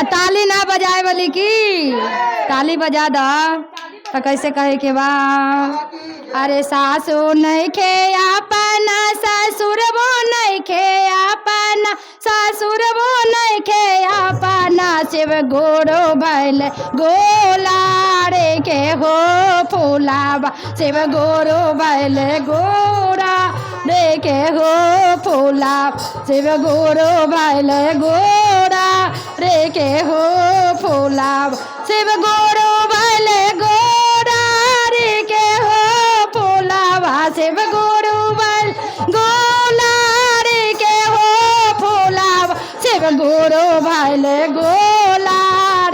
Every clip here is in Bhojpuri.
ताली ना बजाए वाली की ताली बजा द तो कैसे कहे के बा अरे सासू नहीं खे अपना ससुर वो नहीं खे अपना ससुर वो नहीं खे अपना शिव गोरो भैल गोला रे के हो फूलाबा शिव गोरो भैल गोरा रे के हो फूला शिव गोरो भैल गोरा रे के हो फूलाबा शिव गोरो भैल गोरा रे के हो फूलाबा शिव गोरो भैल गोला रे के हो फूलाबा शिव गोरो भैल गोला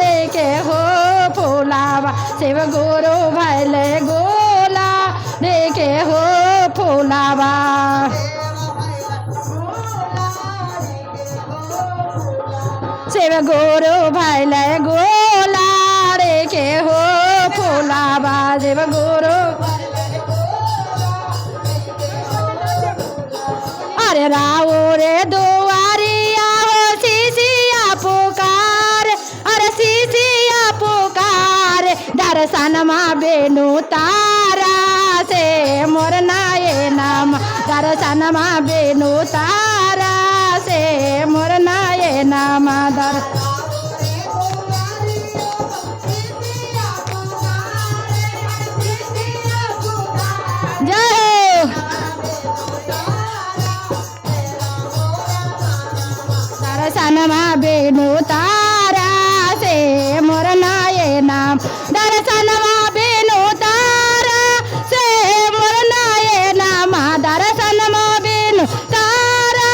रे के हो फूलाबा शिव गोरो भैल गोला रे के हो फूलाबा शिव गोरो भैल गोला रे के हो फूलाबा शिव गोरो अरे राओ रे दुआरिया हो सीसिया पुकार अरे सीसिया पुकार दर्शन मा बेनु तारा से मोर नाये नाम दर्शन मा बेनु तारा से मोर नाये नाम दर जय दर्शन मा बेनु तारा से मोर नाये नाम दर्शन मा बेनु तारा से मोर नाये नाम दर्शन मा बेनु तारा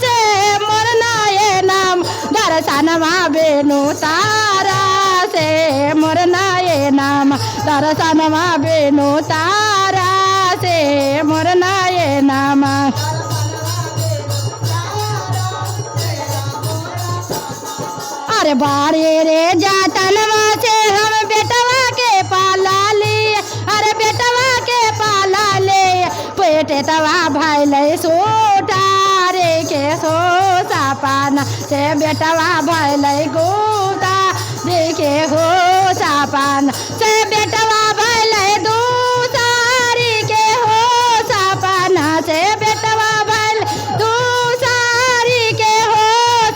से मोर नाये नाम दर्शन मा बेनु तारा से मोर नाये नाम दर्शन मा बेनु तारा से मोर नाये नाम अरे बारे रे जातन से हम बेटवा के पाला ले अरे बेटवा के पाला ले पेटे तवा भाई ले सोटा रे के सो सापाना से बेटवा भाई ले गोता रे के हो सापाना से बेटवा भाई ले दूसारी के हो सापाना से बेटवा भाई ले दूसारी के हो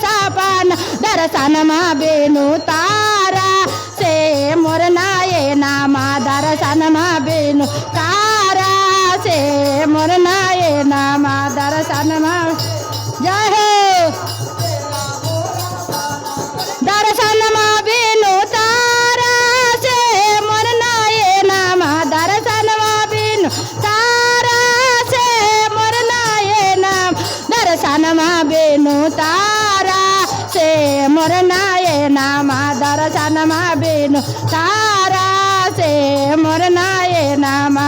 सापाना दर्शन मा बेनु तारा से मोर नाये नामा दर्शन मा बेनु तारा से मोर नाये नामा दर्शन मा जय हो दर्शन मा बेनु तारा से मोर नाये नामा दर्शन मा बेनु तारा से मोर नाये नाम दर्शन मा बेनु तारा से मोर नाये नामा दर्शन मा बेनु तारा से मोर नाये नामा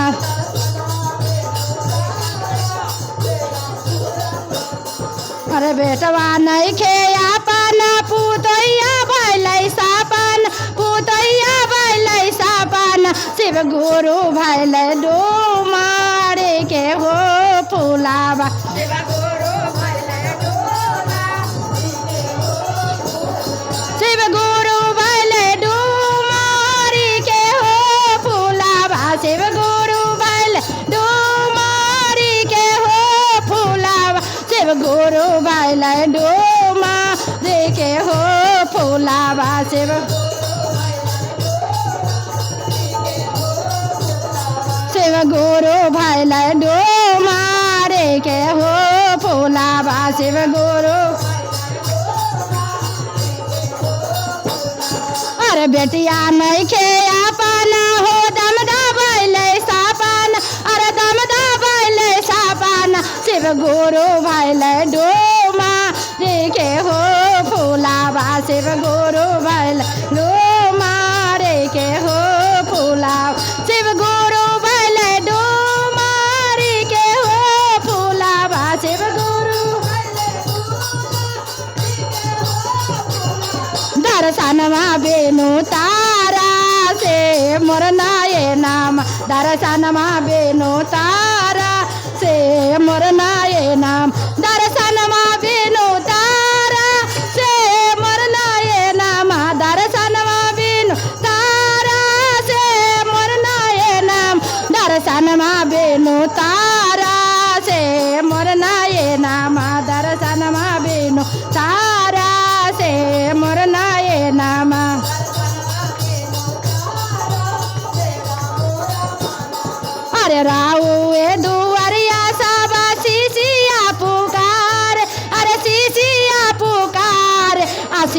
अरे बेटवा नहीं खे अपन पुतैया भैलै सापन पुतैया भैलै सापन शिव गुरु भैलै डोमारे के हो फूलाबा शिव गुरु भैलै शिव गुरु भैले डुमारी के हो फूलाबा शिव गुरु भैले डुमारी के हो फूलाबा शिव गुरु भैले डुमारी के हो फूलाबा शिव शिव गुरु भैले डुमारी के हो फूलाबा शिव गुरु अरे बेटिया नहीं खे अपना हो दम दबैले सापन अरे दम दबैले सापन शिव गुरु भैले डोमा रे के हो फूलाबा शिव गुरु भैले डोमा रे के हो फूलाबा शिव गुरु भैले डोमा रे के हो फूलाबा शिव गुरु दर्शन मा बेनु तारा से मोर नाये नाम दर्शन मा बेनु तारा से मोर नाये नाम दर्शन मा बेनु तारा से मोर नाये नाम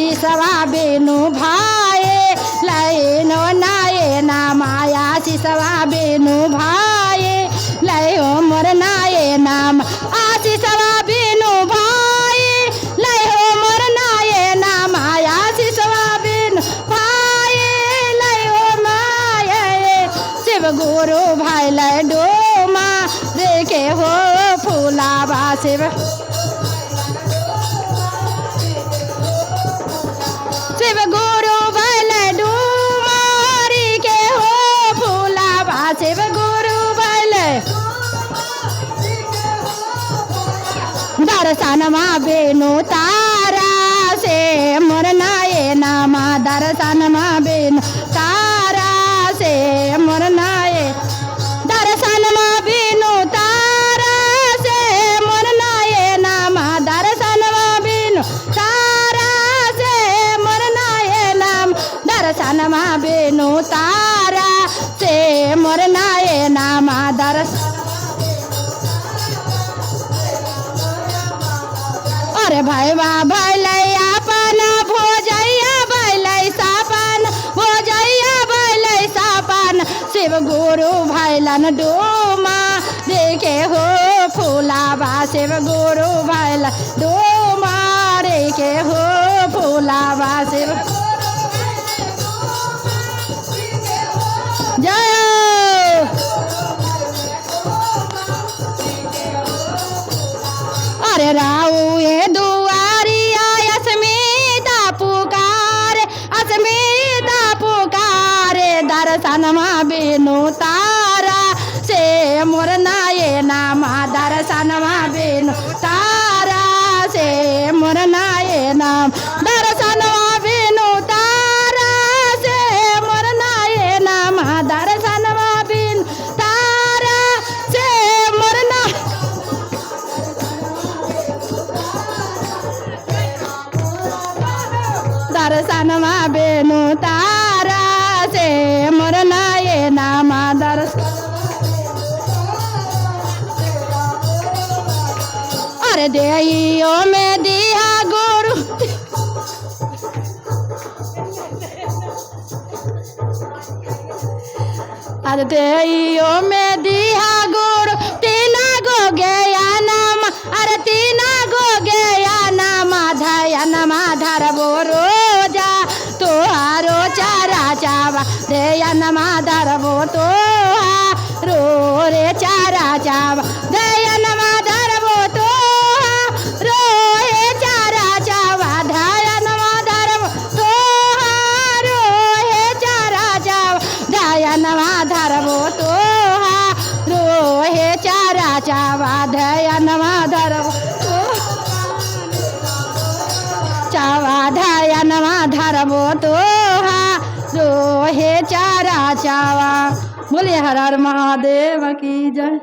शिशवा बेनु भाए लयनो नाये ना माया शिशवा बेनु भाए लयो मोर नाये नाम आशिषवा बेनु भाए लयो मोर नाये ना माया शिशवा बेनु भाए लयो माया शिव गुरु भाई डोमा देखे हो फूलाबा शिव शिव गुरु भाई डोमा के हो फूलाबा शिव गुरु भाई दर्शनमा बेनु तारा से मोर नाये नामा दर्शनमा बेनु तारा से मोर नाये दर्शनमा बेनु तारा से मोर नाये नामा दर्शनमा बेनु तारा से मोर नाये नाम दर्शनमा बेनु तारा से मोर नाये नामा दर्श अरे भैया भैलै अपन भोजैया भैलै सापन भोजैया भैलै सापन शिव गुरु भैलन डोमा देखे हो फूलाबा शिव गुरु भैलन डोमा देखे हो फूलाबा शिव जय अरे राऊ ये दुआरिया अस्मिता पुकारे दर्शनमा बेनु तारा से मोर नाये नामा दर्शनमा बेनु तारा से मोर नाये नाम दर्शनमा बेनु तारा से मोर नाये नामा दर्शनमा बेनु तारा से मोर ना दर्शनमा बेनु तारा से मोर नाये नामा दर्श अरे देइयो में दिया गुरु अरे देइयो में दिया गुरु तीना गो गया नाम अरे तीना गो गया नाम धयनमा धरबो रोजा तोहारो चारा चावा दयनमा धरबो तोहारो रे चारा चावा दयनमा धरबो तोहारो हे चारा चावा दयनमा धरबो तोहारो हे चारा चावा दयनमा धरबो तोहारो हे चारा चावा दयनमा धरबो चावा दयनमा धरबो तोहारो हे चारा चावा बोलिए हर हर महादेव की जय।